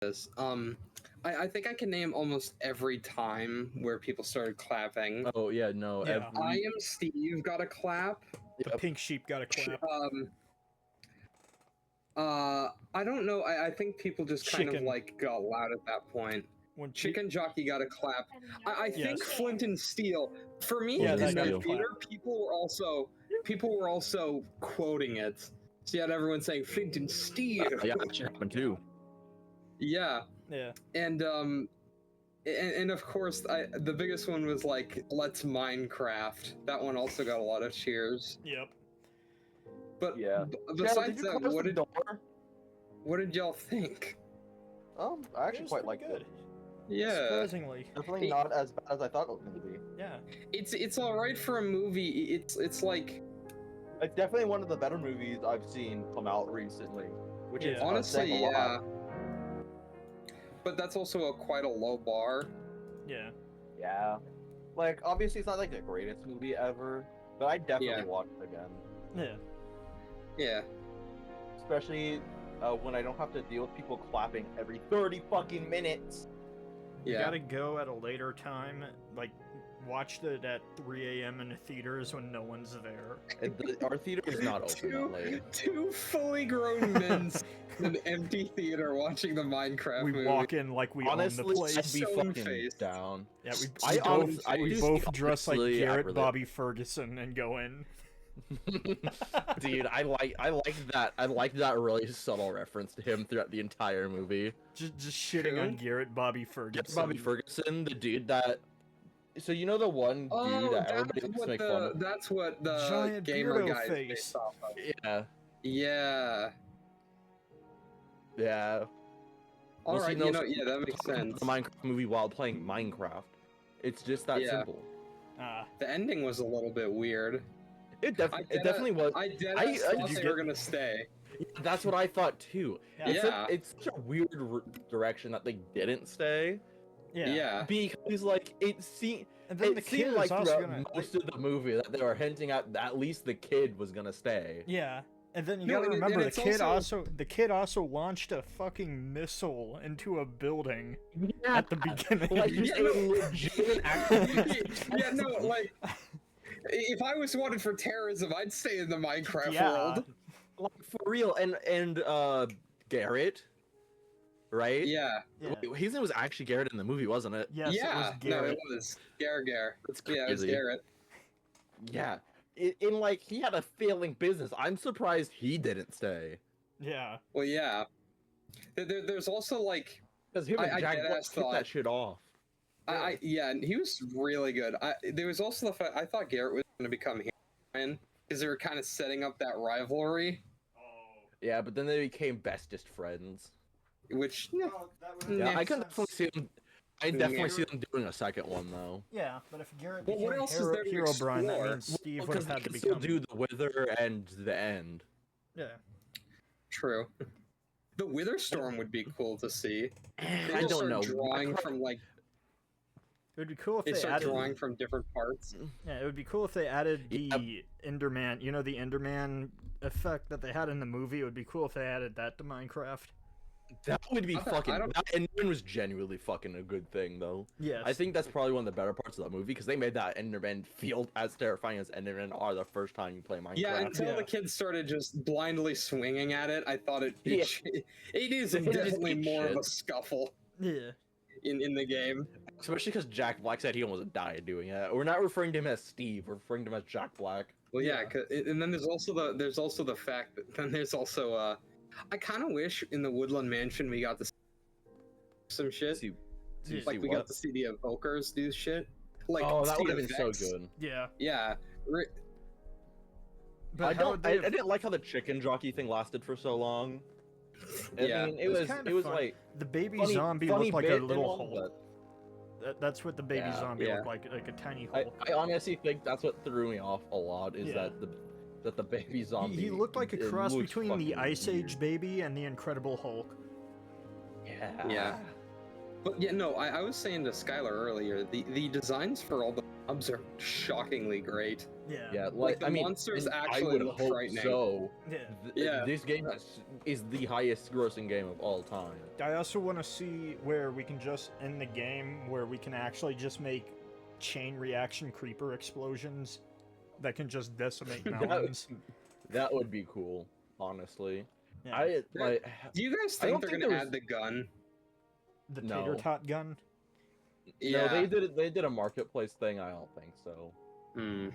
is. I think I can name almost every time where people started clapping. Oh yeah, no. Yeah. I Am Steve got a clap. The pink sheep got a clap. I don't know. I think people just kind of Chicken. like got loud at that point. When Chicken Jockey got a clap. I think Yes. Flint and Steel. For me, Yeah, in that got the a theater, people were also quoting it. So you had everyone saying Flint and Steel. Yeah, that should happen too. Yeah. Yeah. And of course, the biggest one was like Let's Minecraft. That one also got a lot of cheers. Yep. But Yeah. besides Did you that, close the door? what did y'all think? I actually quite liked it. Yeah. Surprisingly. Definitely not as bad as I thought it was going to be. Yeah. It's all right for a movie. It's like It's definitely one of the better movies I've seen come out recently. Which is Yeah. honestly, saying a lot. yeah. But that's also quite a low bar. Yeah. Yeah. Like, obviously, it's not like the greatest movie ever, but I definitely Yeah. watch it again. Yeah. Yeah. Especially when I don't have to deal with people clapping every 30 fucking minutes. You Yeah. gotta go at a later time, like watch it at 3 a.m. in the theaters when no one's there. Our theater is not open that late. Two fully grown men in an empty theater watching the Minecraft We movie. walk in like we Honestly, own the place. I'd be Stone fucking faced. down. Yeah, I we do both see dress like honestly Garrett apparently- Bobby Ferguson and go in. Dude, I like that really subtle reference to him throughout the entire movie. Just shitting on Who? Garrett Bobby Ferguson. Get Bobby Ferguson, the dude that. So you know the one dude Oh, that everybody likes to make fun of. that's what the Giant gamer Beardo guy is face. based off of. Yeah, Yeah. yeah. All Well, see, right, no, you know, so- yeah, that makes sense. The Minecraft movie while playing Minecraft. It's just that Yeah. simple. The ending was a little bit weird. It definitely was. I thought did you they get- were gonna stay. That's what I thought too. Yeah. Yeah. It's such a weird direction that they didn't stay. Yeah. Because like it seemed. And then the It kid seemed is like also throughout gonna. most of the movie that they were hinting at at least the kid was gonna stay. Yeah. And then you No, gotta and remember it's the kid also launched a fucking missile into a building Yeah. at the beginning. Like just Yeah, a no. legitimate act. Yeah, no, like if I was wanted for terrorism, I'd stay in the Minecraft Yeah. world. Like for real. And Garrett, right? Yeah. Yeah. Wait, his name was actually Garrett in the movie, wasn't it? Yes, yeah. it was No, Garrett. it was Garrett. That's Yeah, it was crazy. Garrett. Yeah. In like he had a failing business. I'm surprised he didn't stay. Yeah. Well, yeah. There's also like Because him and I Jack deadass Black hit thought- that shit off. yeah, and he was really good. There was also the fact I thought Garrett was going to become Herobrine because they were kind of setting up that rivalry, Yeah, but then they became bestest friends. which Yeah, Yeah. I can definitely see them. I definitely see them doing a second one though. Yeah, but if Garrett Well, what became else is there to Herobrine, that explore? means Steve would Because have they had to can still become. do the Wither and the End. Yeah. true. The Witherstorm would be cool to see. They I just don't start know. Drawing from like It would be cool if they they start added. drawing from different parts. Yeah, it would be cool if they added Yeah. the Enderman. You know, the Enderman effect that they had in the movie. It would be cool if they added that to Minecraft. That would be I don't- fucking. I don't- That Enderman was genuinely fucking a good thing though. Yes. I think that's probably one of the better parts of that movie because they made that Enderman feel as terrifying as Enderman are the first time you play Minecraft. Yeah, until Yeah. the kids started just blindly swinging at it, I thought it Yeah. it is It is definitely good more of a shit. scuffle Yeah. in the game. Especially because Jack Black said he almost died doing it. We're not referring to him as Steve. We're referring to him as Jack Black. Well, yeah, Yeah. and then there's also the fact that then there's also I kind of wish in the Woodland Mansion we got to see some shit. See, Yeah. Like we got to see the evokers do shit. Like oh, that see would have been so effects. good. Yeah. Yeah, But I how don't. would I they have- didn't like how the chicken jockey thing lasted for so long. I Yeah. mean, It it was was. kinda It was fun. like the baby funny, zombie funny looked like bit a and little all, hole. That's what the baby Yeah, zombie yeah. looked like a tiny I, hole. I honestly think that's what threw me off a lot. Is Yeah. that the baby zombie? He looked like a it cross looks between the fucking Ice weird. Age baby and the Incredible Hulk. Yeah. Yeah. But yeah, no, I was saying to Skylar earlier, the designs for all the mobs are shockingly great. Yeah, Like, the I mean, monsters and I actually would look hope frightening. so. Yeah. Yeah. This game is the highest grossing game of all time. I also want to see where we can just end the game where we can actually just make chain reaction creeper explosions that can just decimate melons. That would be cool, honestly. Yeah. I like. Do you guys I don't think they're think gonna there was- add the gun? The No. tater tot gun. Yeah. No, they did it. They did a marketplace thing. I don't think so. Hmm.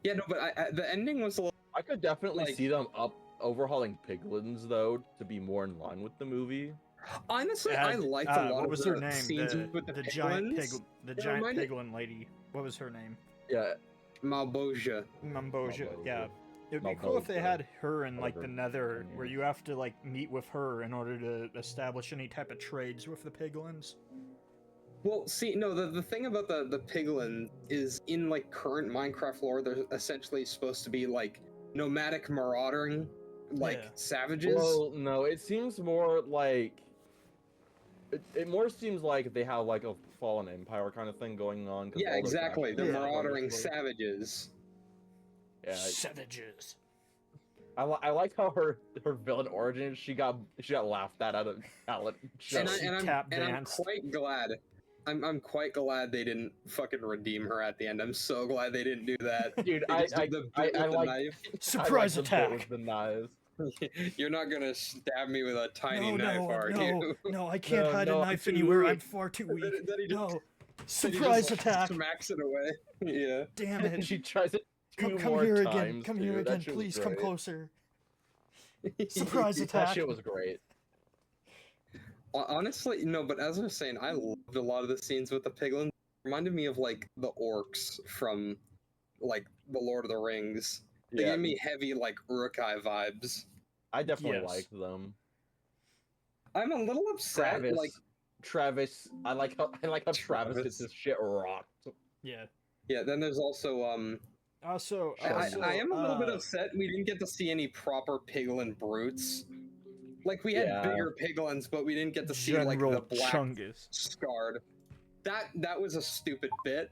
Yeah, no, but the ending was a little. I could definitely Like- see them overhauling piglins though to be more in line with the movie. Honestly, I liked a lot what of was the her name? scenes with the giant piglins. the They giant reminded- piglin lady. What was her name? Yeah, Malboja. Mamboja. Malboja. Yeah. It would be cool if they Malboja. had her in like the Whatever Nether, her where name you have to like meet with her in order to establish any type of trades with the piglins. Well, see, no, the thing about the piglin is in like current Minecraft lore, they're essentially supposed to be like nomadic marauding, like Yeah. savages. well, no, it seems more like it more seems like they have like a fallen empire kind of thing going on. 'cause Yeah, all their exactly. factions They're Yeah. are marauding obviously- savages. Yeah, Savages. I like how her villain origin she got laughed at out of talent show. And She I'm tap and I'm danced. quite glad. I'm quite glad they didn't fucking redeem her at the end. I'm so glad they didn't do that. Dude, They I just did the bit I with the like knife. Surprise I like the bit attack. with the knives. You're not gonna stab me with a tiny No, knife, no, are no, you? no! I can't No, hide no, a I'm knife too anywhere. weak. I'm far too Then- weak. then he just- No! then he Surprise just, attack! Smacks it away. Yeah. Damn it! She tries it two Come more here again! times. Come too. here That again! shit was Please come great. closer! Surprise That attack! shit was great. Honestly, no, but as I was saying, I loved a lot of the scenes with the piglins. Reminded me of like the orcs from like the Lord of the Rings. They Yeah, gave me heavy like Uruk-hai vibes. I definitely Yes. liked them. I'm a little upset. Travis, Like, Travis, I like how Travis Travis. gets his shit rocked. Yeah. yeah. Then there's also Also, I am a little bit uh, upset we didn't get to see any proper piglin brutes. Like we had Yeah. bigger piglins, but we didn't get to see like General the black Chungus. scarred. That was a stupid bit.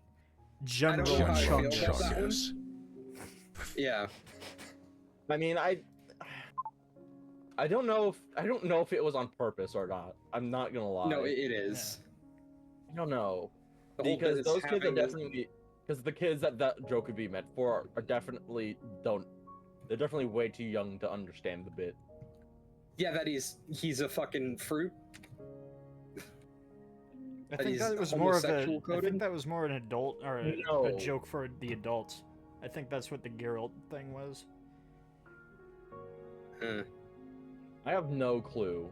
General know how I feel about Chungus. that one. Yeah. I mean, I don't know if it was on purpose or not. I'm not gonna lie. No, it is. I don't know. The whole bit Because is those kids are having this- definitely because the kids that joke could be meant for are definitely don't. They're definitely way too young to understand the bit. Yeah, that he's a fucking fruit. I That think he's that was more of a. homosexual I coded? think that was more an adult or a No. joke for the adults. I think that's what the Geralt thing was. Hmm. I have no clue.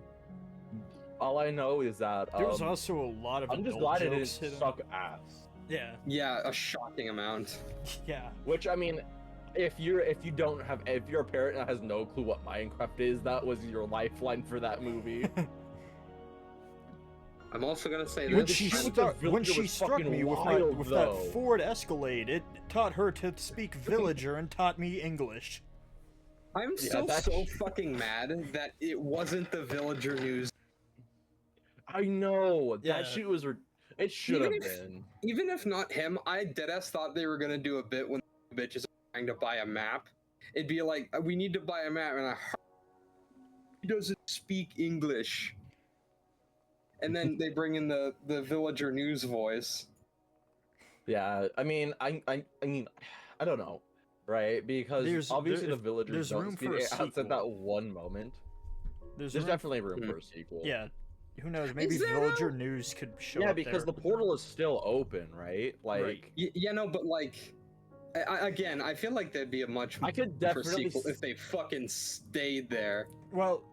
All I know is that There was also a lot of I'm just adult glad it jokes didn't hidden. suck ass. Yeah, Yeah, a shocking amount. yeah. Which I mean, if you're a parent that has no clue what Minecraft is, that was your lifeline for that movie. I'm also gonna say When this. she, shit with struck, the when villager she was struck fucking me with, wild, with though. that Ford Escalade, it taught her to speak villager and taught me English. I'm Yeah, still that's- so fucking mad that it wasn't the Villager News. I know that Yeah. shit was. It should have Even if- been. Even if not him, I deadass thought they were gonna do a bit when the bitches are trying to buy a map. It'd be like, we need to buy a map, and he doesn't speak English. And then they bring in the Villager News voice. Yeah, I mean, I mean, I don't know, right? Because There's- obviously there- the villagers there's don't room speak for a it outside sequel. that one moment. There's There's room- definitely room Hmm. for a sequel. Yeah, who knows? Maybe there, Villager News could show Yeah, up because there. the portal is still open, right? Like, Right. Yeah, no, but like, again, I feel like that'd be a much I could for definitely. sequel if they fucking stayed there. Well,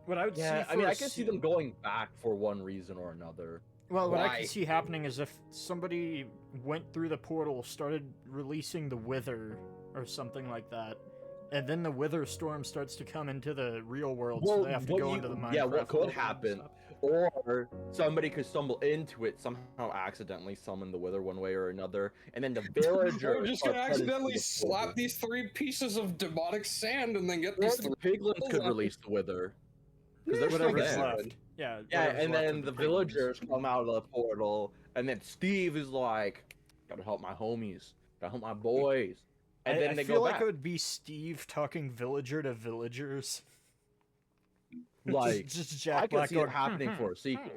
what I would Yeah, see I mean, for I a could see se- them going back for one reason or another. Well, what I Why? could see happening is if somebody went through the portal, started releasing the Wither or something like that, and then the Wither storm starts to come into the real world, so Well, they have to what go you- into the Minecraft. yeah, what could world and happen stuff. Or somebody could stumble into it somehow, accidentally summon the Wither one way or another, and then the villager. We're just gonna accidentally slap these 3 pieces of demonic sand and then get Or these the 3. piglins could release the Wither. Because they're still Whatever's there. left. Yeah. Yeah, whatever's and left then of the piglins. villagers come out of the portal, and then Steve is like, Gotta help my homies. Gotta help my boys. And I then they feel go like back. it would be Steve talking villager to villagers. Like, just Jack I can Black see going, it happening for a sequel.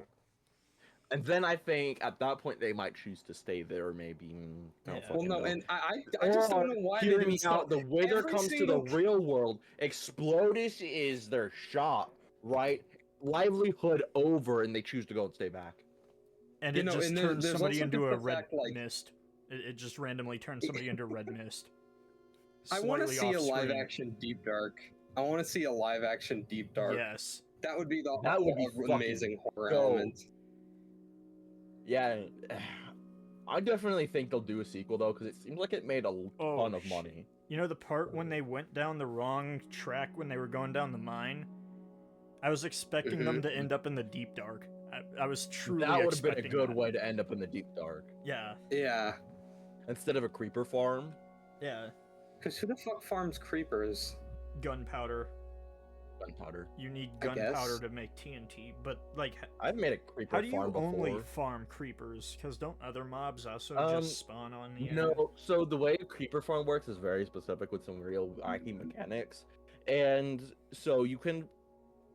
And then I think at that point they might choose to stay there, maybe. I don't Yeah. Well, fucking no, know. and I just don't know why they Hear didn't me stop. out. The Wither Every comes to the single- real world. Explodus is their shop, right? Livelihood over, and they choose to go and stay back. and You it know, just and turns there's somebody also into just a the red fact, like- mist. It just randomly turns somebody into red mist. I want to Slightly see a live off-screen. action Deep Dark. I want to see a live action Deep Dark. Yes. That would be the That would be amazing horror dope. element. Yeah, I definitely think they'll do a sequel though, because it seems like it made a Oh, ton of shit. money. You know the part when they went down the wrong track when they were going down the mine? I was expecting them to end up in the deep dark. I was truly That would have been a expecting good that. way to end up in the deep dark Yeah. Yeah, instead of a creeper farm. Yeah. because who the fuck farms creepers? Gunpowder. Gunpowder. You need I gunpowder guess. to make TNT, but like I've made a creeper how do you farm before. only farm creepers? Because don't other mobs also just spawn on the No, so the way a creeper farm works is very specific with some real wacky mechanics. And so you can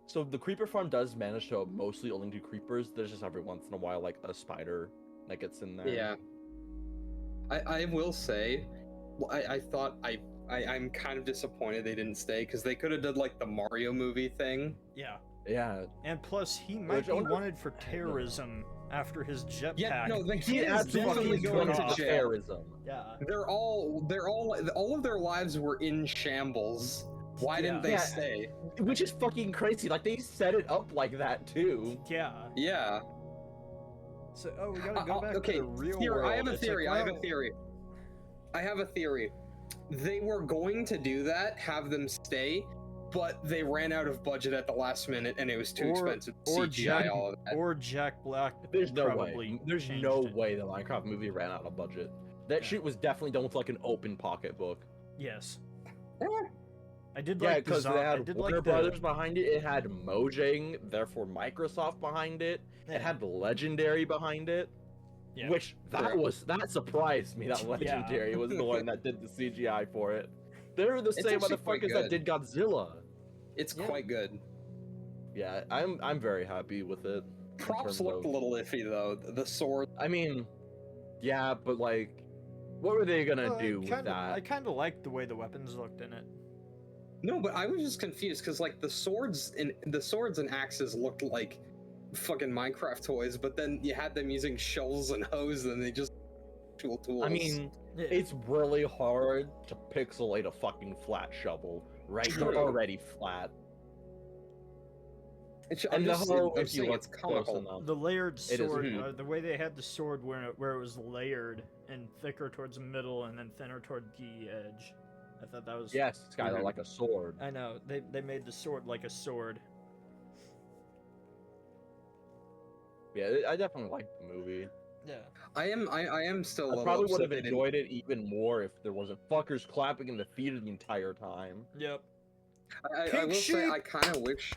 so the creeper farm does manage to mostly only do creepers. There's just every once in a while like a spider that gets in there. Yeah. I will say, I thought I'm kind of disappointed they didn't stay because they could have did like the Mario movie thing. Yeah. Yeah. And plus, he might Which I be wonder- wanted for terrorism after his jetpack. Yeah, no, the He kid is absolutely definitely going turned to into jail. terrorism. Yeah. They're all all of their lives were in shambles. Why didn't they Yeah. stay? Which is fucking crazy. Like they set it up like that too. Yeah. Yeah. So, oh, we gotta go back okay, to the real here, world. I have a It's like, theory. I have a well, theory. I have a theory. They were going to do that, have them stay, but they ran out of budget at the last minute, and it was too expensive to or CGI Jack- all of that. Or Jack Black. There's no probably way. There's changed no it. way the Minecraft movie ran out of budget. That Yeah. shit was definitely done with like an open pocketbook. Yes. Eh, I did Yeah, like the because zo- they I had did Warner like Brothers the behind it. It had Mojang, therefore Microsoft behind it. It had Legendary behind it. Yeah. Which that surprised me that Yeah. Legendary was the one that did the CGI for it. They're the It's same actually quite motherfuckers that good. did Godzilla. It's Yeah. quite good. Yeah, I'm very happy with it. in Props terms looked of- a little iffy though. The sword. I mean, yeah, but like, what were they gonna do with I that? kind of liked the way the weapons looked in it. No, but I was just confused because like the swords and axes looked like fucking Minecraft toys, but then you had them using shells and hose, and they just actual tools. I mean, Yeah. it's really hard to pixelate a fucking flat shovel, right? They're True. already flat. I'm And the just- whole, I'm if you saying look it's close comical. enough, The layered It is- sword, mhm. the way they had the sword where it was layered and thicker towards the middle and then thinner toward the edge. I thought that was. yes, Skylar, Mhm. like a sword. I know they made the sword like a sword. Yeah, I definitely liked the movie. Yeah. I am still a I little probably would upset have they didn't- enjoyed it even more if there wasn't fuckers clapping in the theater the entire time. Yep. I Pink will say I sheep! kind of wish.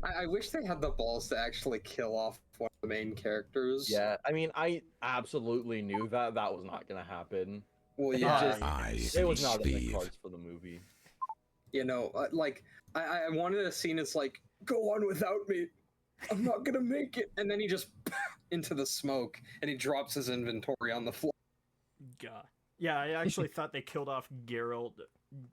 I wish they had the balls to actually kill off one of the main characters. Yeah, I mean, I absolutely knew that was not gonna happen. Well, It yeah. just- I It was see not in the Steve. cards for the movie. You know, like I wanted a scene that's like, go on without me. I'm not gonna make it. And then he just into the smoke and he drops his inventory on the floor. God. Yeah, I actually thought they killed off Geralt.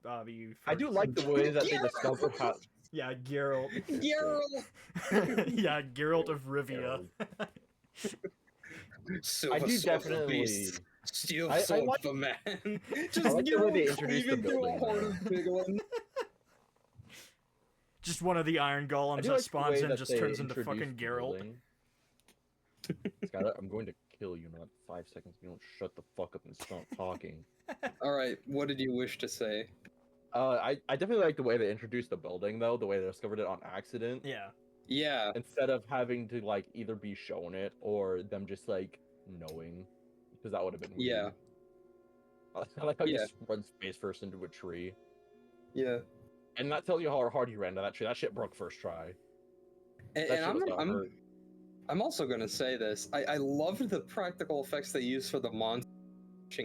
Bobby. I do like the way that they Geralt! discover how. Yeah, Geralt. Geralt! Yeah, Geralt of Rivia. Silver I do sword of the definitely. beast. Steel I sword like- of the man. I Just like the way they Geralt introduced the cleaving through a building, horn though. of Piglin. Just one of the iron I golems do that like the spawns way in that just they turns into introduced fucking the Geralt. building. Skylar, I'm going to kill you in like 5 seconds if you don't shut the fuck up and stop talking. All right, what did you wish to say? I definitely like the way they introduced the building though, the way they discovered it on accident. Yeah. Yeah, Instead of having to like either be shown it or them just like knowing, because that would have been weird. Yeah. I like how you Yeah. just run face first into a tree, yeah. and that tells you how hard you ran to that tree. That shit broke first try. And, That and shit was gonna hurt. I'm also gonna say this. I loved the practical effects they used for the monster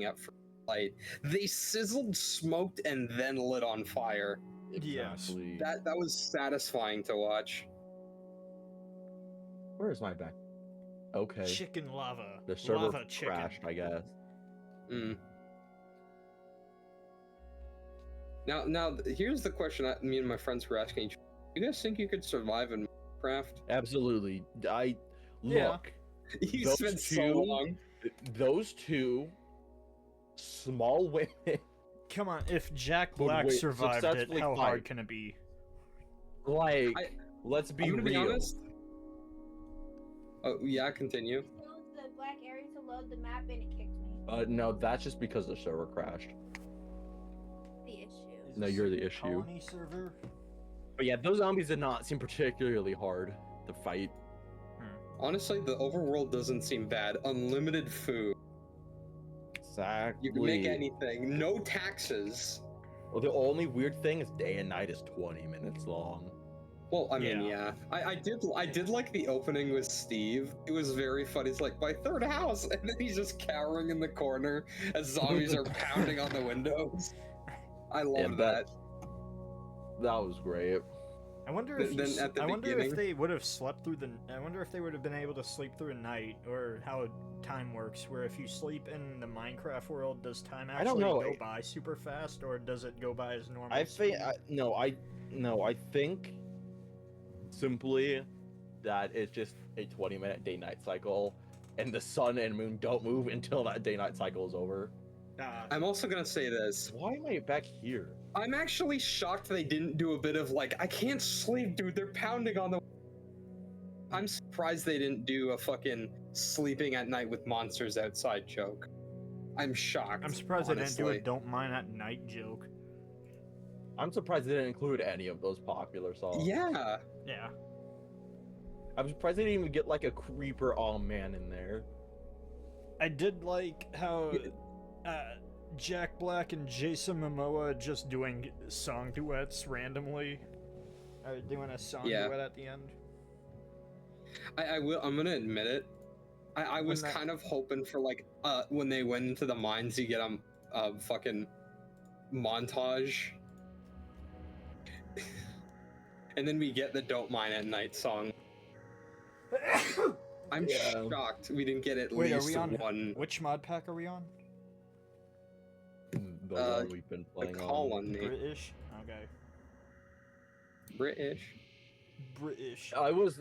at first light. They sizzled, smoked, and then lit on fire. Yes. Exactly. That was satisfying to watch. Where is my back? Okay. Chicken lava. The server Lava chicken. crashed, I guess. Mm. Now, here's the question that me and my friends were asking each other. You guys think you could survive in Minecraft? Absolutely. Yeah. Look. You Those spent so two- long. Those two small women. Come on, if Jack Would Black wait- survived it, successfully how fight. hard can it be? Like, I- let's be I'm gonna real. be honest. Oh yeah, continue. Chose the black area to load the map and it kicked me. No, that's just because the server crashed. The issue. No, you're the issue. Colony server? But yeah, those zombies did not seem particularly hard to fight. Honestly, the overworld doesn't seem bad. Unlimited food. Exactly. You can make anything. No taxes. Well, the only weird thing is day and night is 20 minutes long. Well, I mean, Yeah. yeah. I did like the opening with Steve. It was very funny. It's like, my third house, and then he's just cowering in the corner as zombies are pounding on the windows. I love that. That was great. I wonder if Then at the I wonder if beginning- they would have slept through the. I wonder if they would have been able to sleep through a night, or how time works. Where if you sleep in the Minecraft world, does time I don't actually know. go by super fast, or does it go by as normal? I speed? think I think simply that it's just a 20-minute day-night cycle, and the sun and moon don't move until that day-night cycle is over. I'm also gonna say this. Why am I back here? I'm actually shocked they didn't do a bit of like, I can't sleep, dude. They're pounding on the. I'm surprised they didn't do a fucking sleeping at night with monsters outside joke. I'm shocked. I'm surprised they didn't do honestly. a "Don't Mind at Night" joke. I'm surprised they didn't include any of those popular songs. Yeah. Yeah. I'm surprised they didn't even get like a creeper all man in there. I did like how Jack Black and Jason Momoa just doing song duets randomly. Doing a song Yeah. duet at the end. I will. I'm gonna admit it. I was that- kind of hoping for like when they went into the mines, you get a fucking montage, and then we get the "Don't Mine at Night" song. I'm Yeah. shocked we didn't get at Wait, are least we on one. which mod pack are we on? The one we've been The playing colony, British. Okay. British. British. I was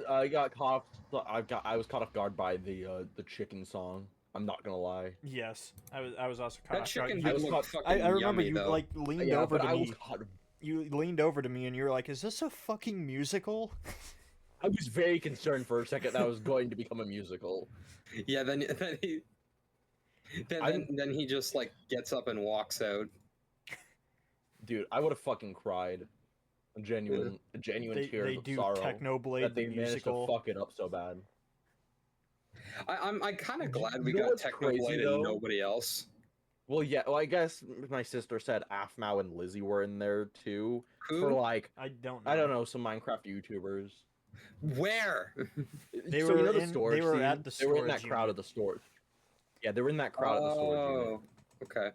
caught off guard by the chicken song. I'm not gonna lie. Yes, I was also caught. That off chicken guard. I did was look caught- fucking I remember yummy, you though. like leaned Yeah, over but to I me. was caught. You leaned over to me and you were like, "Is this a fucking musical?" I was very concerned for a second that was going to become a musical. Yeah, then he just like gets up and walks out. Dude, I would have fucking cried. A genuine They tears of do sorrow Technoblade that they the managed musical. to fuck it up so bad. I'm kind of glad we You know got what's crazy, Technoblade though? and nobody else. Well, yeah. Well, I guess my sister said Afmau and Lizzie were in there too. Who? For like, I don't know. I don't know, some Minecraft YouTubers. Where? They So, were you know the in- storage they were scene? at the They were in that storage crowd unit. of the storage. Yeah, they were in that crowd of the storage unit. Okay.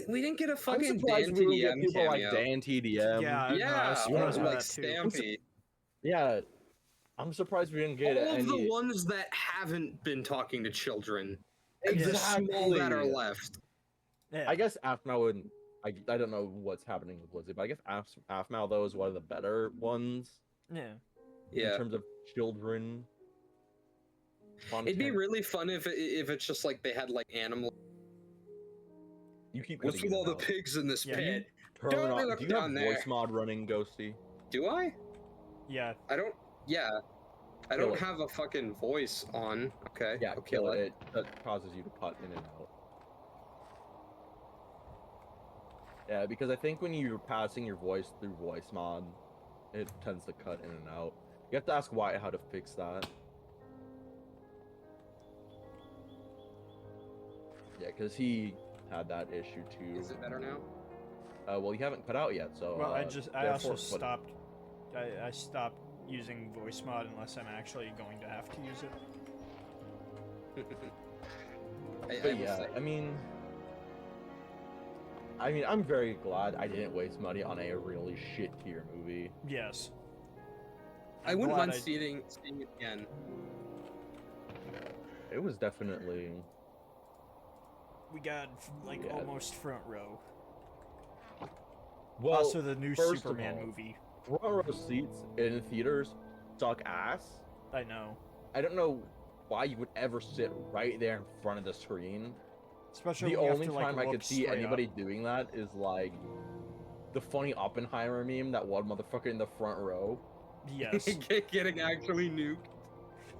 We didn't get a I'm fucking surprised Dan we didn't get TDM people like cameo. Dan TDM. Yeah, no, I Yeah, was you or know, surprised by like that too. Stampy. Yeah, I'm surprised we didn't get All of any. the ones that haven't been talking to children. And the Exactly. small that are left. Yeah. I guess Afmau and I don't know what's happening with Lizzie, but I guess Afmau though is one of the better ones yeah. in Yeah. terms of children. It'd be content. really fun if it's just like they had like animal. You keep What's cutting with it all the out. pigs in this Yeah, pit? Turn Don't on. look Do you have down voice there. mod running, Ghosty? Do I? Yeah. I don't. Yeah. I Kill don't it. have a fucking voice on. Okay. Yeah, I'll kill it. That causes you to cut in and out. Yeah, because I think when you're passing your voice through voice mod, it tends to cut in and out. You have to ask Wyatt how to fix that. Yeah, because he had that issue too. Is it better now? Well, you haven't cut out yet, so. Well, I also therefore, put- stopped. I stopped using voice mod unless I'm actually going to have to use it. I But will yeah, say- I mean, I'm very glad I didn't waste money on a really shit tier movie. Yes. I I'm wouldn't glad mind seeing it again. It was definitely. We got like Yeah. almost front row. Well, Also, the new first of Superman all, movie. front row seats in theaters suck ass. I know. I don't know why you would ever sit right there in front of the screen. Especially The when you have only to, like, time I look could see straight anybody up. doing that is like the funny Oppenheimer meme, that one motherfucker in the front row, Yes. Getting actually nuked.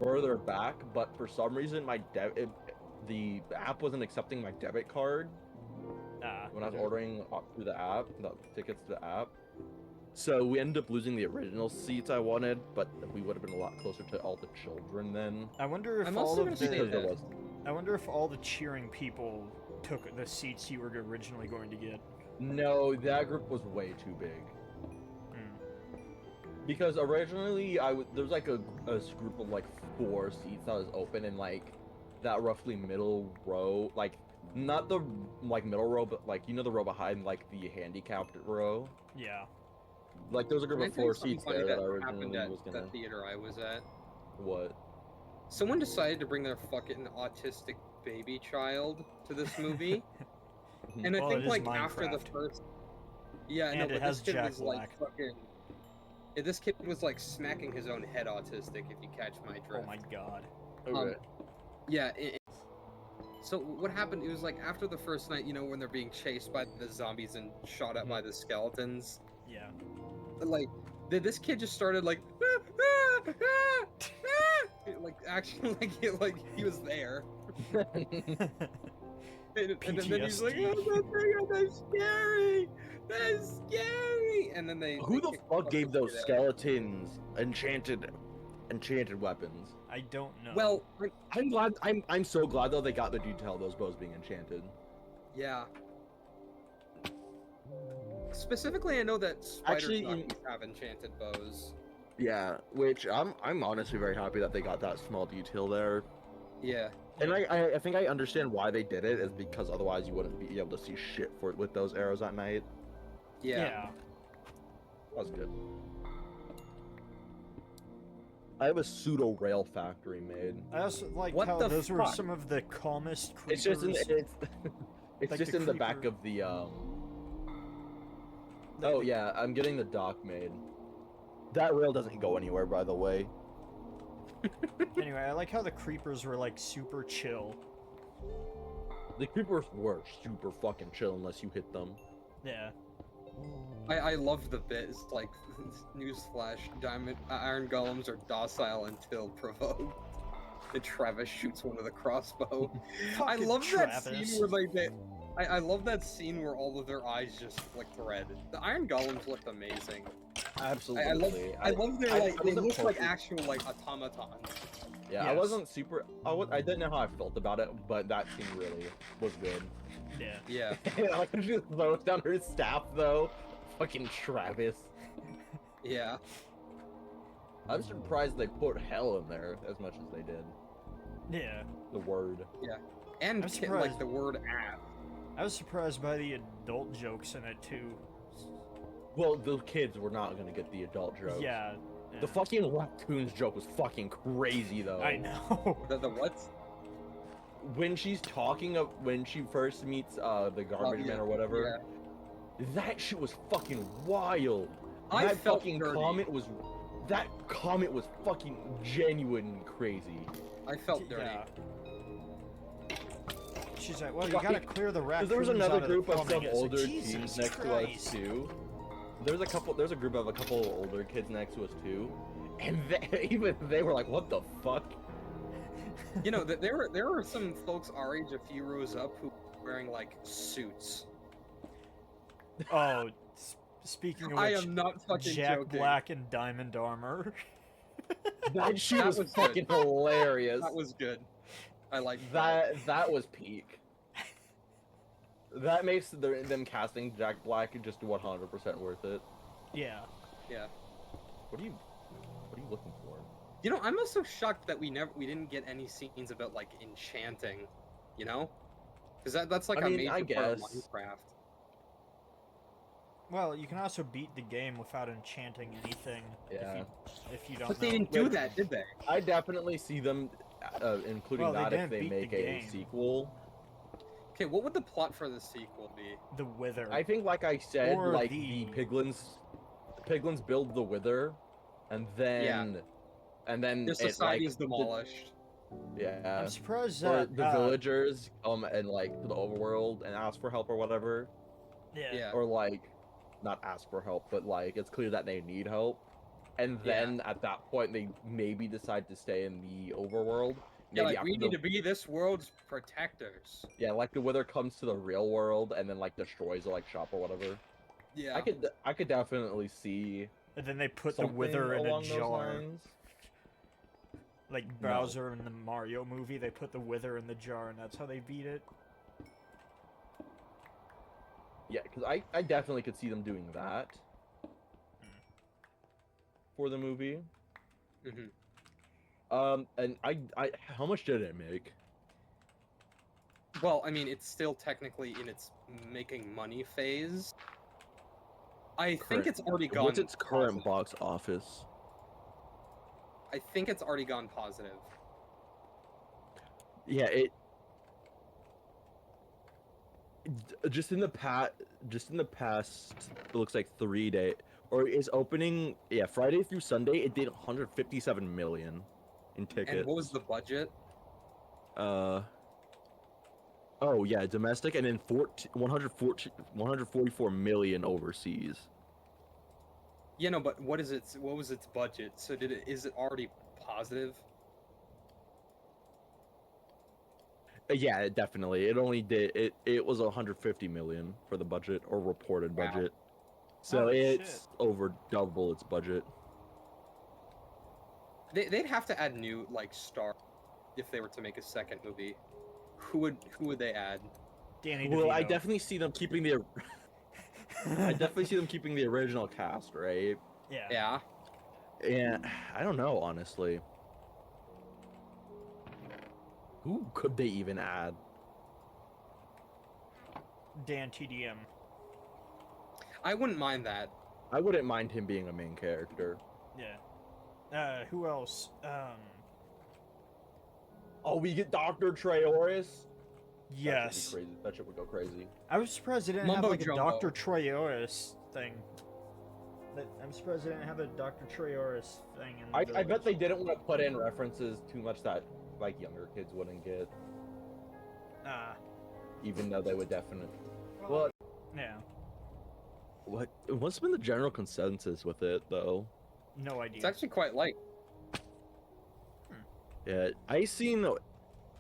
further back. But for some reason, the app wasn't accepting my debit card Ah. when I was ordering through the app, the tickets to the app. So we ended up losing the original seats I wanted, but we would have been a lot closer to all the children then. I wonder if I'm all also of gonna say Because the there was. I wonder if all the cheering people took the seats you were originally going to get. No, that group was way too big. Hmm. Because originally there was like a group of like 4 seats that was open in like that roughly middle row, like not the like middle row, but like, you know, the row behind like the handicapped row. Yeah. Like there was a group Can I of tell you 4 something seats funny there that I happened originally at was gonna. that theater I was at? What? Someone decided to bring their fucking autistic baby child to this movie, and I Well, think it is like after the Minecraft. first, yeah, And no, it but has this kid Jack was like Black. fucking. Yeah, this kid was like smacking his own head autistic. If you catch my drift. Oh my god. Okay. Yeah. So what happened? It was like after the first night, you know, when they're being chased by the zombies and shot at by the skeletons. Yeah. Like, this kid just started like, like actually like he was there. And then he's like, oh, that's scary, that's scary. And then they. Who they the kicked fuck gave fucking those kid out. skeletons enchanted weapons? I don't know. Well, I'm glad. I'm so glad though they got the detail of those bows being enchanted. yeah. Specifically, I know that spider Actually, jockeys have enchanted bows. Yeah, which I'm honestly very happy that they got that small detail there. Yeah. And I think I understand why they did it, is because otherwise you wouldn't be able to see shit with those arrows at night. Yeah. Yeah. That was good. I have a pseudo rail factory made. I also like What how the those were fuck? some of the calmest It's creepers. just it's Like just the in the back creeper. of the Oh yeah, I'm getting the dock made. That rail doesn't go anywhere, by the way. Anyway, I like how the creepers were like super chill. The creepers were super fucking chill unless you hit them. Yeah. I loved the bit. It's like, newsflash: iron golems are docile until provoked. And Travis shoots one with a crossbow. I Fucking love that Travis. scene where like I love that scene where all of their eyes just flicked red. The iron golems looked amazing. Absolutely. I love their I like they wasn't look like focused- actual like automatons. Yeah, I Yes. wasn't super. I didn't know how I felt about it, but that scene really was good. Yeah. Yeah, I like when she throws down her staff though. Fucking Travis. yeah. I'm surprised they put hell in there as much as they did. Yeah. The word. And I'm like surprised. the word ass. I was surprised by the adult jokes in it too. Well, the kids were not gonna get the adult jokes. Yeah. The fucking raccoons joke was fucking crazy though. I know. The what? When she's talking of when she first meets the garbage yeah, man or whatever, that shit was fucking wild. I that felt fucking dirty. that comment was fucking genuine crazy. I felt dirty. Yeah. She's like, well, you gotta clear the Because raccoons there was another out of the group of some plumbing. It's like, older Jesus teens next to Christ. us too. There's a group of a couple older kids next to us too, and even they were like, "What the fuck?" You know, there were some folks our age, a few rows up, who were wearing like suits. Oh, speaking of I which, am not fucking Jack joking. Black in diamond armor. That shit That was, was good. fucking hilarious. That was good. I like That was peak. That makes them casting Jack Black just 100% worth it. Yeah. Yeah. What are you you looking for? You know, I'm also shocked that we didn't get any scenes about like enchanting, you know? Because that's like I a mean, I major part of guess. Minecraft. Well, you can also beat the game without enchanting anything. Yeah. If you don't But they know. didn't do that, did they? I definitely see them including Well, they that if didn't they beat make the a game. sequel. Okay, what would the plot for the sequel be? The Wither. I think, like I said, Or like the- the piglins build the Wither, and then Your it, society like, is demolished. yeah. I'm surprised Or that the villagers and like to the overworld and ask for help or whatever, Yeah. or like not ask for help, but like it's clear that they need help, and then at that point they maybe decide to stay in the overworld. Yeah, Maybe like we after need to be this world's protectors. yeah, like the Wither comes to the real world and then like destroys the like shop or whatever. Yeah. I could definitely see and then they put the something Wither in a along those jar. lines. Like Bowser in the Mario movie, they put the Wither in the jar, and that's how they beat it. Yeah, because I definitely could see them doing that for the movie. hmm And I how much did it make? Well, I mean, it's still technically in its making money phase. I think Current- it's already gone. What's its current positive. box office? I think it's already gone positive. Yeah, just in the past, it looks like 3 days, or is opening. Yeah, Friday through Sunday, it did 157 million in tickets. And what was the budget? Oh yeah, domestic, and then 144 million overseas. Yeah, no, but what was its budget? So is it already positive? Yeah, definitely. It only did it was 150 million for the budget or reported Wow. budget. So Oh, it's shit. over double its budget. They'd have to add new like stars if they were to make a second movie. Who would they add? Danny Well, I DeVito. definitely see them keeping the I definitely see them keeping the original cast, right? Yeah. Yeah. And I don't know, honestly. Who could they even add? Dan TDM. I wouldn't mind that. I wouldn't mind him being a main character. Yeah. Who else? Oh, we get Dr. Treoris? Yes. That would be crazy. That shit would go crazy. I was surprised they didn't Mumbo have like jumbo. a Dr. Treoris thing. I'm surprised they didn't have a Dr. Treoris thing. In I bet they didn't want to put in references too much that like younger kids wouldn't get, even though they would definitely. Well, Yeah. what's been the general consensus with it though? No idea. It's actually quite light. Yeah, I seen.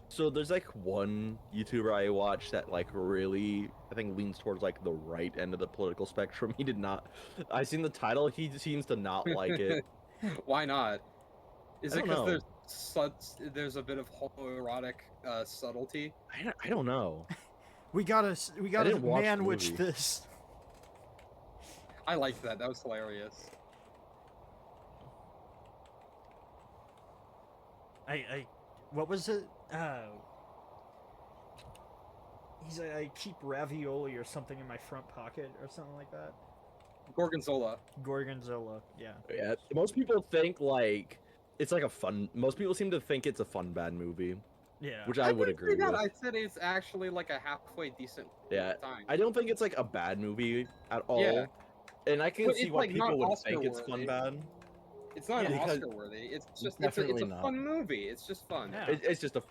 So there's like one YouTuber I watch that like really I think leans towards like the right end of the political spectrum. He did not. I seen the title. He seems to not like it. Why not? Is I it don't because know. there's a bit of homoerotic subtlety? I don't know. We gotta didn't watch the manwich movie. this. I liked that. That was hilarious. What was it? He's like, I keep ravioli or something in my front pocket or something like that. Gorgonzola. Gorgonzola, yeah. Yeah, most people think like it's like a fun. Most people seem to think it's a fun bad movie, Yeah. which I would didn't say agree that. with. I said it's actually like a halfway decent Yeah, time. I don't think it's like a bad movie at all. Yeah. And I can But see it's, why like, not people would think it's Oscar-worthy. fun bad. It's not Yeah, because- Oscar worthy. It's just it's Definitely a not. fun movie. It's just fun. Yeah. It's just a.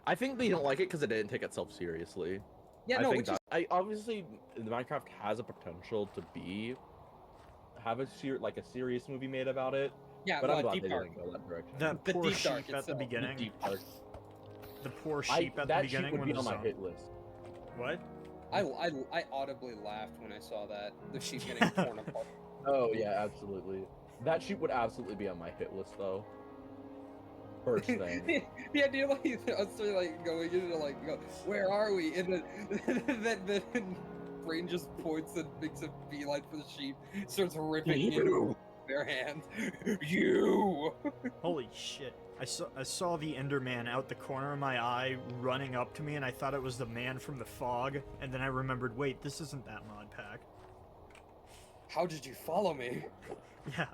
I think they don't like it because it didn't take itself seriously. Yeah, I no, think which is that, I obviously Minecraft has a potential to have a serious movie made about it, yeah, but I'm glad Deep they Dark. didn't go that direction. That The poor Deep Dark sheep at the itself. beginning. Deep Dark. The poor sheep at the That beginning sheep would when be the on my song- hit list. What? I audibly laughed when I saw that the sheep getting torn apart. Oh yeah, absolutely. That sheep would absolutely be on my hit list though. First thing. The idea like us like going into like go, where are we? And then Brain just points and makes a beeline for the sheep, starts ripping in. bare hand. You. Holy shit. I saw the Enderman out the corner of my eye running up to me, and I thought it was the man from the fog, and then I remembered, wait, this isn't that mod pack. How did you follow me? Yeah.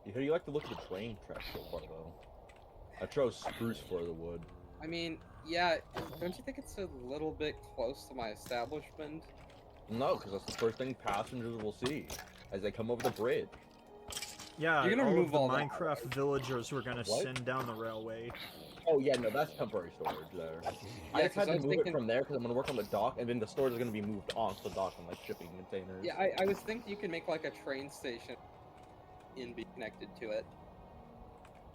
You like to look at the train track so far, though. I chose spruce for the wood. I mean, yeah, don't you think it's a little bit close to my establishment? No, because that's the first thing passengers will see as they come over the bridge. Yeah, You're gonna all move of the all that, Minecraft villagers were gonna What? send down the railway. Oh yeah, no, that's temporary storage there. I just 'cause had I to was move thinking- it from there because I'm gonna work on the dock, and then the storage is gonna be moved onto the dock in like shipping containers. Yeah, I was thinking you could make like a train station and be connected to it.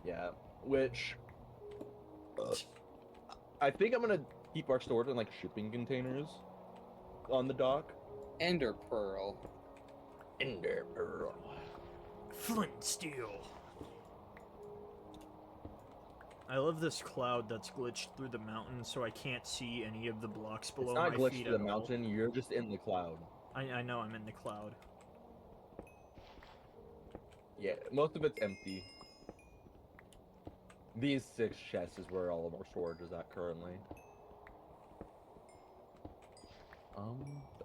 Yeah, which I think I'm gonna keep our storage in like shipping containers on the dock. Ender Pearl. Ender Pearl. Flint and steel. I love this cloud that's glitched through the mountain, so I can't see any of the blocks below It's not my glitched feet to the at all. mountain. You're just in the cloud. I know I'm in the cloud. Yeah, most of it's empty. These 6 chests is where all of our storage is at currently.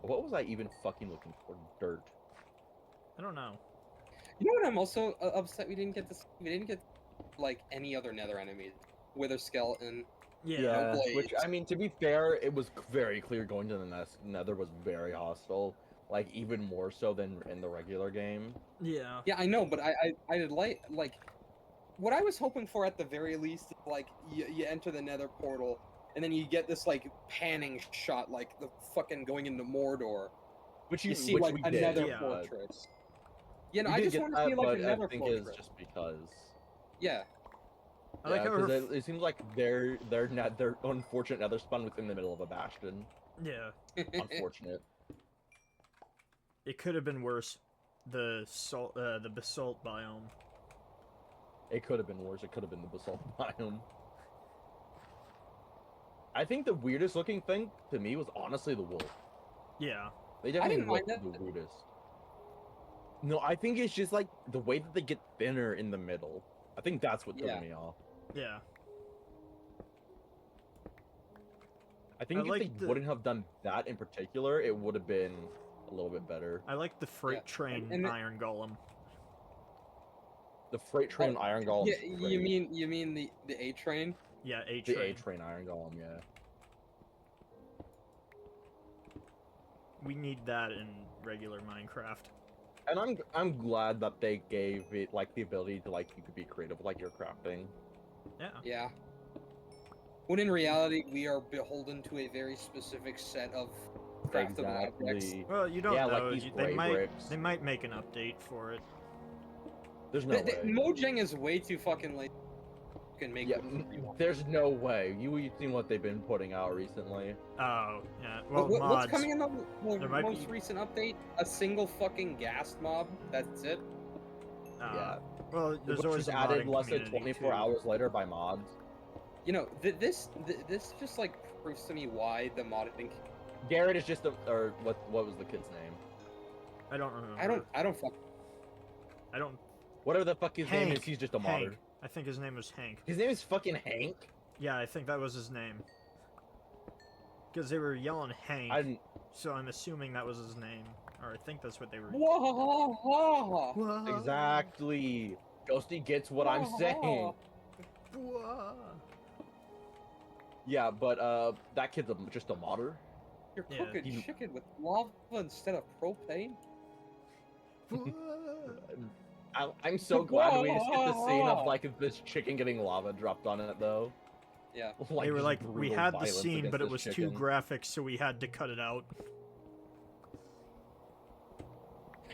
What was I even fucking looking for? Dirt. I don't know. You know what? I'm also upset we didn't get this. We didn't get like any other Nether enemies. Wither skeleton. Yeah. Which Blades. I mean, to be fair, it was very clear going to the Nether was very hostile. Like even more so than in the regular game. Yeah. Yeah, I know, but I did like what I was hoping for at the very least is like you enter the Nether portal and then you get this like panning shot like the fucking going into Mordor. Which You see which like we a did. Nether yeah. fortress. You know, We I did just get want to that, see like but a Nether I think fortress. it's just because. Yeah. I like how because her it seems like their unfortunate Nether spawn was in the middle of a bastion. yeah. Unfortunate. It could have been worse. The basalt biome. It could have been worse. It could have been the basalt biome. I think the weirdest looking thing to me was honestly the wolf. Yeah. They definitely didn't mind looked the weirdest. No, I think it's just like the way that they get thinner in the middle. I think that's what threw Yeah. me off. Yeah. I think I if like they the- wouldn't have done that in particular, it would have been a little bit better. I like the freight Yeah, train and it- iron golem. The freight train and iron golem. Yeah, you mean the A train? Yeah, A the train. A train iron golem? Yeah. We need that in regular Minecraft. And I'm glad that they gave it like the ability to like you could be creative with like your crafting. Yeah. Yeah. When in reality, we are beholden to a very specific set of craftable objects. Exactly. Well, you don't Yeah, know. like these They gray might bricks. they might make an update for it. There's no way. Mojang is way too fucking late. Can make Yeah, whatever you want. there's no way. You've seen what they've been putting out recently. Oh, yeah. Well, What's mods. coming in the There might most be- recent update? A single fucking ghast mob. That's it. Yeah. Well, there's Which always was a added modding less than community, 24 too. hours later by mods. You know, this just like proves to me why the modding. Garrett is just a, or what was the kid's name? I don't remember. I don't fuck. I don't. Whatever the fuck his name Hank. is, he's just a modder. Hank. I think his name was Hank. His name is fucking Hank? Yeah, I think that was his name. Because they were yelling Hank, I didn't. so I'm assuming that was his name. Or I think that's what they were. Whoa! Whoa. Exactly. Ghosty gets what I'm saying. Whoa. Yeah, but that kid's just a modder. You're Yeah, cooking he- chicken with lava instead of propane. Whoa. I'm so glad we just get the scene of like this chicken getting lava dropped on it though. Yeah. They were just like, we brutal had the violence scene, against but it this was too chicken. graphic, so we had to cut it out.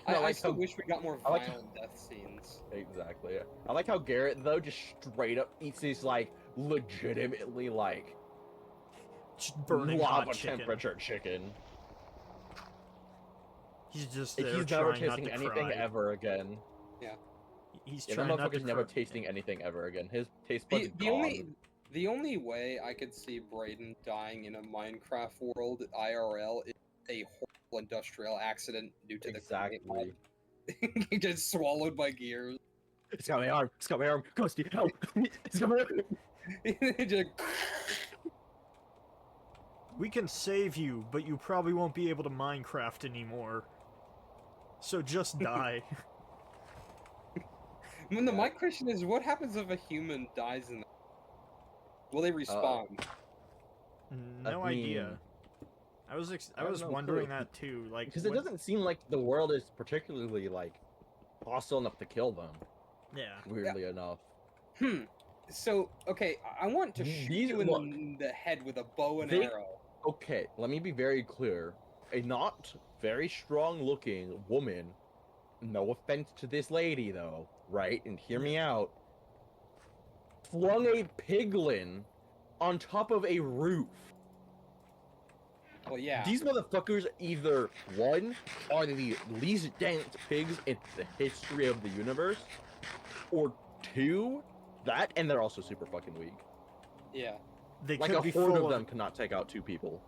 I I like still how- wish we got more I like how- violent death scenes. Exactly. I like how Garrett though just straight up eats these like legitimately like Just burning lava hot chicken. temperature chicken. He's just Like, there he's never trying not tasting to anything cry. ever again. He's Yeah, that trying not to motherfucker's never cry. tasting anything ever again. His taste buds The only way I could see Brayden dying in a Minecraft world IRL is a horrible industrial accident due to the climate mod. Exactly. He just swallowed by gears. It's got my arm. It's got my arm. Ghosty, help! It's got my arm. Just- We can save you, but you probably won't be able to Minecraft anymore. So just die. My question is, what happens if a human dies in? Will they respawn? No I idea. mean, I was I was don't know, wondering too. that too. Like, Because it when- doesn't seem like the world is particularly like hostile enough to kill them. Yeah. Weirdly enough. So, okay, I want to shoot These- you in look, the head with a bow and they- arrow. Okay, let me be very clear. A not very strong-looking woman. No offense to this lady, though, right? And hear me out. Flung a piglin on top of a roof. Well, yeah. These motherfuckers either, one, are the least dense pigs in the history of the universe, or two, that, and they're also super fucking weak. Yeah. They Like could a be horde full of them cannot take out two people.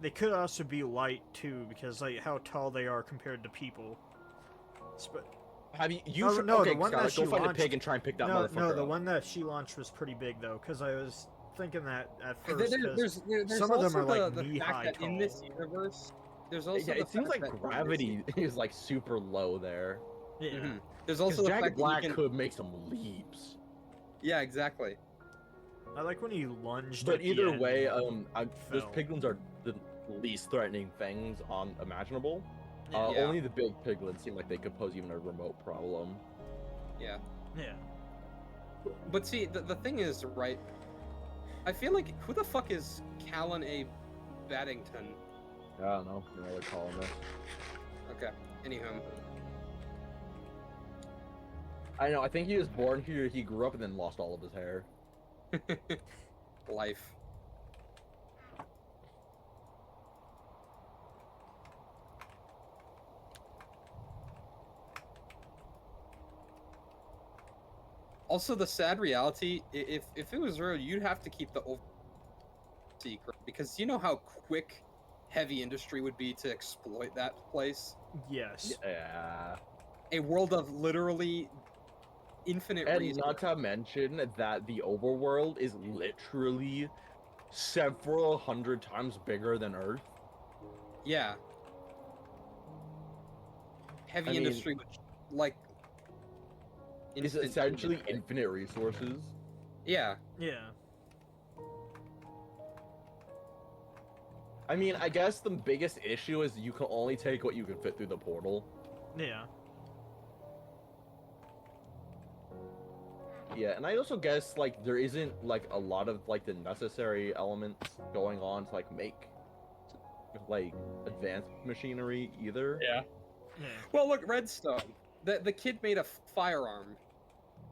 They could also be light too, because like how tall they are compared to people. Have you? No, should, no, okay, the one Skylar, that she go find launched- a pig and try and pick that No, motherfucker no, the up. one that she launched was pretty big though, because I was thinking that at There- first. 'cause there's some of them also are, like, the knee-high fact that in this tall. universe, there's also Yeah, the it seems fact like that in this gravity universe- is like super low there. Yeah. Mhm. There's Because also the Jack fact that Black you can... could make some leaps. Yeah, exactly. I like when he lunged. But at the either end way, and those fell. piglins are the least threatening things on imaginable. Yeah. Yeah. Only the big piglins seem like they could pose even a remote problem. Yeah. Yeah. But see, the thing is, right? I feel like, who the fuck is Callan A. Baddington? I don't know. You know what they're calling this. Okay. Anywho. I know. I think he was born here. He grew up and then lost all of his hair. Life. Also, the sad reality, if it was real, you'd have to keep the secret, because you know how quick heavy industry would be to exploit that place? Yes. Yeah. A world of literally infinite And resources. not to mention that the overworld is literally several hundred times bigger than Earth. Yeah. Heavy I mean, industry, which, like, It's instant essentially industry. infinite resources. Yeah. Yeah. I mean, I guess the biggest issue is you can only take what you can fit through the portal. Yeah. Yeah, and I also guess like there isn't like a lot of like the necessary elements going on to like make like advanced machinery either. Yeah. Yeah. Well, look, Redstone. The kid made a firearm.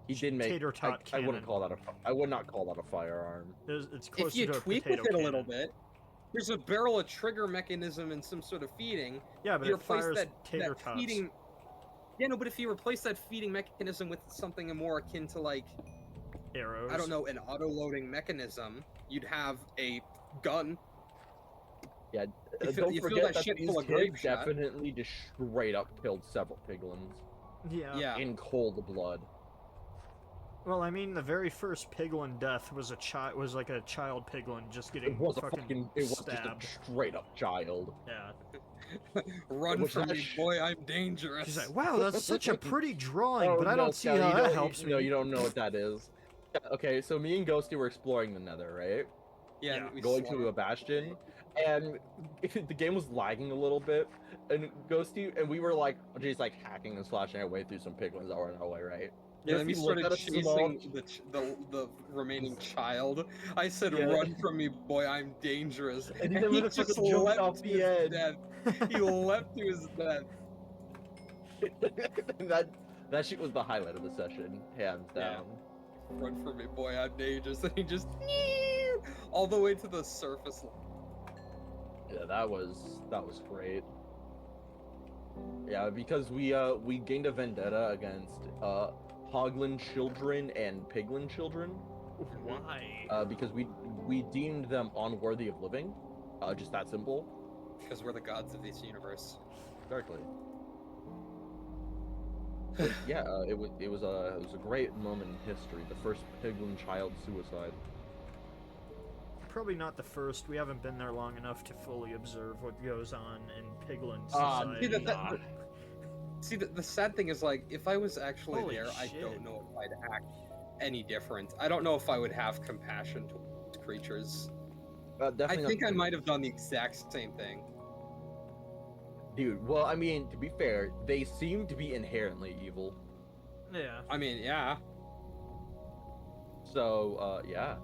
He did make. Tater tot I wouldn't cannon. call that a. I would not call that a firearm. It's closer If you to a tweak potato with it a little cannon. bit, there's a barrel, a trigger mechanism, and some sort of feeding. Yeah, but you it replace fires that tater tots. feeding. Yeah, no, but if you replace that feeding mechanism with something more akin to, like, Arrows. I don't know, an auto-loading mechanism, you'd have a gun. Yeah, You don't fill forget that that shit these full of kids grape shot. definitely just straight up killed several piglins Yeah. Yeah. in cold blood. Well, I mean, the very first piglin death was like a child piglin just getting It was a fucking it was just stabbed. a straight up child. Yeah. Run Which from that me, sh- boy, I'm dangerous. She's like, wow, that's such a pretty drawing, Oh, but I no, don't see Sally, how you that don't- helps me. No, you don't know what that is. Yeah, okay, so me and Ghosty were exploring the Nether, right? yeah, yeah, we Going to slaughtered a bastion, and the game was lagging a little bit, and Ghosty and we were like just like hacking and slashing our way through some piglins that were in our way, right? Yeah, then we Ghosty looked started at us small- chasing the remaining child. I said, Yeah. "Run from me, boy! I'm dangerous." And And the he motherfucker just jumped leapt off to the his edge. death. He leapt to his death. that shit was the highlight of the session, hands Yeah. down. Run from me, boy! I'm dangerous. And he just all the way to the surface. Yeah, that was great. Yeah, because we gained a vendetta against Hoglin children and Piglin children. Why? Because we deemed them unworthy of living. Just that simple. Because we're the gods of this universe. Exactly. But yeah, it was a great moment in history. The first Piglin child suicide. Probably not the first. We haven't been there long enough to fully observe what goes on in Piglin See, society. the sad thing is, like, if I was actually Holy there, I shit. don't know if I'd act any different. I don't know if I would have compassion towards creatures. I Definitely. think I might have done the exact same thing. Dude, well, I mean, to be fair, they seem to be inherently evil. Yeah. I mean, yeah. So, yeah.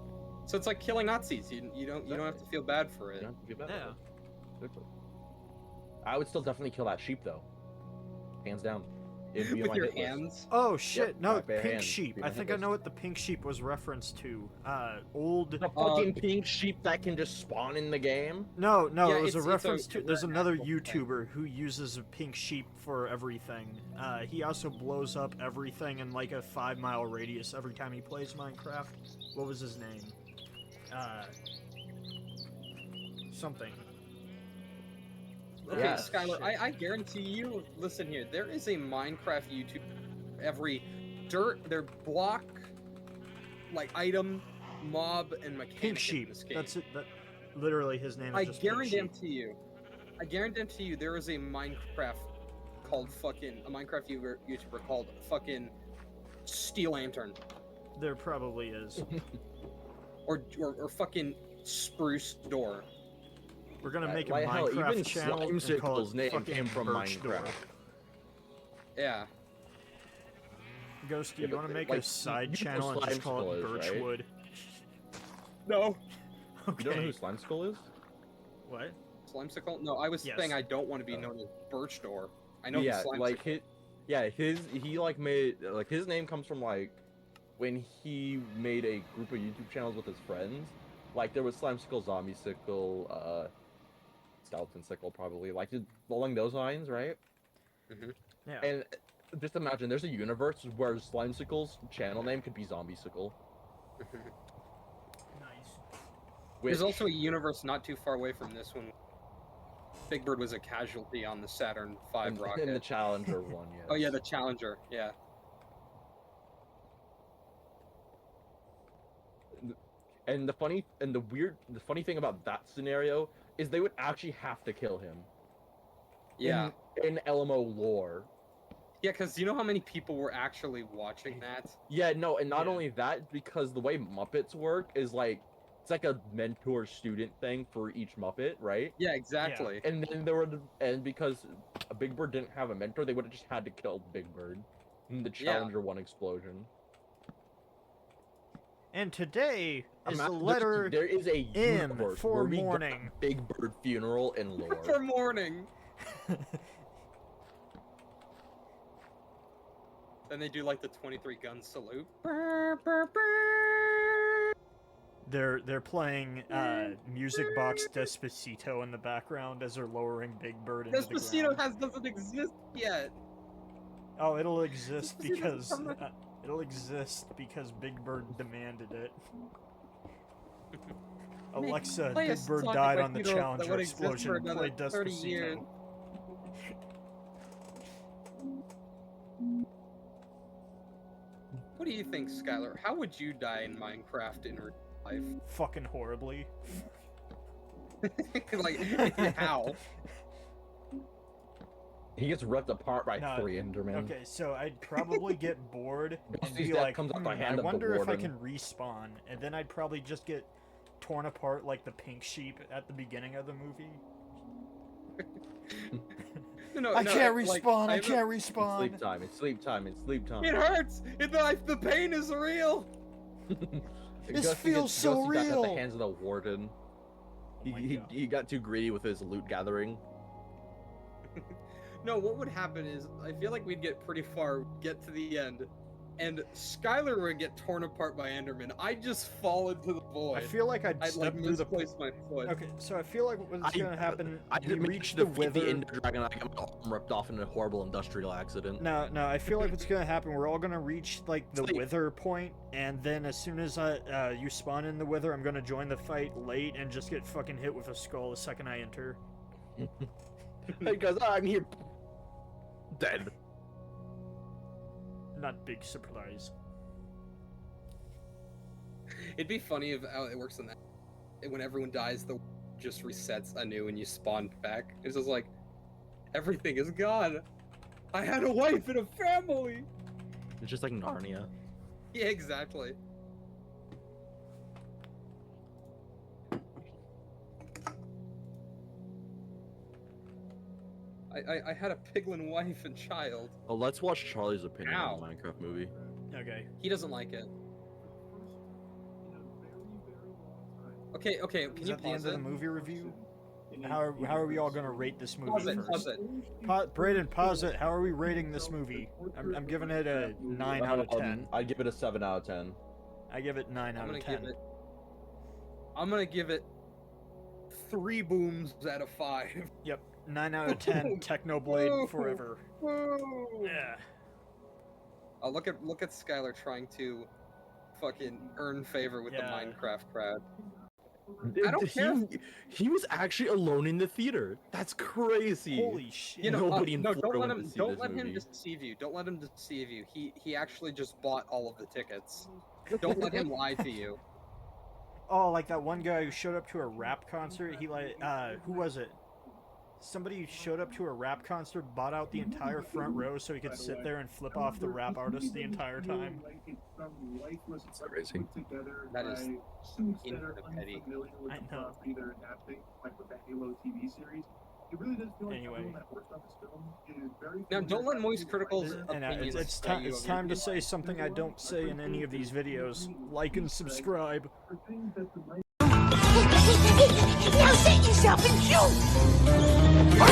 So it's like killing Nazis. You don't have to feel bad for You it. don't have to give that Yeah. up. Seriously. I would still definitely kill that sheep, though. Hands down. It'd be on With my your hit list. hands. Oh shit! Yep, no, my bare pink hands. sheep. Be I my think hit I know list. what the pink sheep was referenced to. Old. The fucking pink sheep that can just spawn in the game? No, Yeah, it was a it's a- reference to. There's an another actual thing. YouTuber who uses a pink sheep for everything. He also blows up everything in like a 5-mile radius every time he plays Minecraft. What was his name? Something. Okay, Yeah. Skylar, Shit. I guarantee you. Listen here, there is a Minecraft YouTube. Every their block, like item, mob, and mechanic. Pink in sheep. this game. That's it. That literally his name is I just Pink Sheep. guarantee you, there is a Minecraft YouTuber called fucking Steel Lantern There probably is. or fucking Spruce Door. We're gonna make a Like, hell, Minecraft even channel Slime and call Circle's it name fucking came from Birch Door. Minecraft. Yeah. Ghosty, Yeah, you want to but, make like, a side you know channel and just Slime call it Skull is, right? Birchwood? No. You don't know who Okay. Slime Skull is? What? Slimesicle? No, I was Yes. saying I don't want to be known as Birch Door. I know Yeah, who Slimesicle. like he like made like his name comes from like when he made a group of YouTube channels with his friends. Like there was Slime Sickle, Zombie Sickle, Skeleton Sickle, probably like along those lines, right? Yeah. And just imagine there's a universe where Slime Sickle's channel name could be Zombie Sickle. Nice. There's which- also a universe not too far away from this one. Big Bird was a casualty on the Saturn V in, rocket. in the Challenger one, yes. Oh yeah, the Challenger. Yeah. And the funny thing about that scenario is they would actually have to kill him. Yeah. In LMO lore. Yeah, because you know how many people were actually watching that? Yeah, no, and not Yeah. only that, because the way Muppets work is like it's like a mentor-student thing for each Muppet, right? Yeah, exactly. And then because Big Bird didn't have a mentor, they would have just had to kill Big Bird in the Yeah. Challenger 1 explosion. And today is the Imagine letter there is a M universe for where we got morning. Big Bird funeral and lore. For morning. Then they do like the 23 gun salute. They're playing Music Box Despacito in the background as they're lowering Big Bird into the Despacito ground. doesn't exist yet. Oh, it'll exist Despacito because doesn't come it'll exist because Big Bird demanded it. Alexa, Play a Big Bird song died like on the you don't- that Challenger would exist for explosion. another Play 30 years. Despacito. What do you think, Skylar? How would you die in Minecraft in real life? Fucking horribly. Like, how? He gets ripped apart by No, 3 Endermen. Okay, so I'd probably get bored and Dusty's be death like, comes off the I hand of the wonder if I warden." can respawn, and then I'd probably just get torn apart like the pink sheep at the beginning of the movie. No, I no, can't like, respawn. I have a- can't It's respawn. sleep time. It's sleep time. It's sleep time. It hurts. The pain is real. This feels so Ghosty died at real. the hands of the warden. Oh my God. He got too greedy with his loot gathering. No, what would happen is I feel like we'd get pretty far, get to the end, and Skylar would get torn apart by Enderman. I'd just fall into the void. I feel like I'd I'd step like through the. misplace my foot. Okay, so I feel like what's gonna happen? I we didn't reach to the defeat the wither. Ender Dragon. I got my arm ripped off in a horrible industrial accident. No, I feel like what's gonna happen. We're all gonna reach like the Sleep. wither point, and then as soon as you spawn in the wither, I'm gonna join the fight late and just get fucking hit with a skull the second I enter. Because I'm here, dead. not big surprise. It'd be funny if how it works in that. When everyone dies, the just resets anew and you spawn back. It's just like everything is gone. I had a wife and a family. It's just like Narnia. Yeah, exactly. I had a piglin wife and child. Oh, let's watch Charlie's opinion on the Ow. Minecraft movie. Okay. He doesn't like it. Okay, can Is you that the end pause of it? the movie review? How are we all gonna rate this movie Pause it, first? pause it. Braden, pause it. How are we rating this movie? I'm giving it a 9 out of 10. I'd give it a 7 out of 10. I give it 9 out of 10. I'm gonna give it 3 booms out of 5. Yep, 9 out of 10. Technoblade forever. Yeah. Look at Skylar trying to fucking earn favor with Yeah. the Minecraft crowd. I don't care. He was actually alone in the theater. That's crazy. Holy shit. You know, Nobody in no, Florida don't let went him. to see Don't this let him movie. deceive you. Don't let him deceive you. He actually just bought all of the tickets. Don't let him lie to you. Oh, like that one guy who showed up to a rap concert. He who was it? Somebody showed up to a rap concert, bought out the entire front row so he could sit there and flip off the rap artist the entire time. That's crazy. That is petty. I know. Anyway. Now, don't let Moist Critical's And opinions it's sway you it's over time to your say something I don't say in any of these videos. Like and subscribe. Now sit yourself and shoot!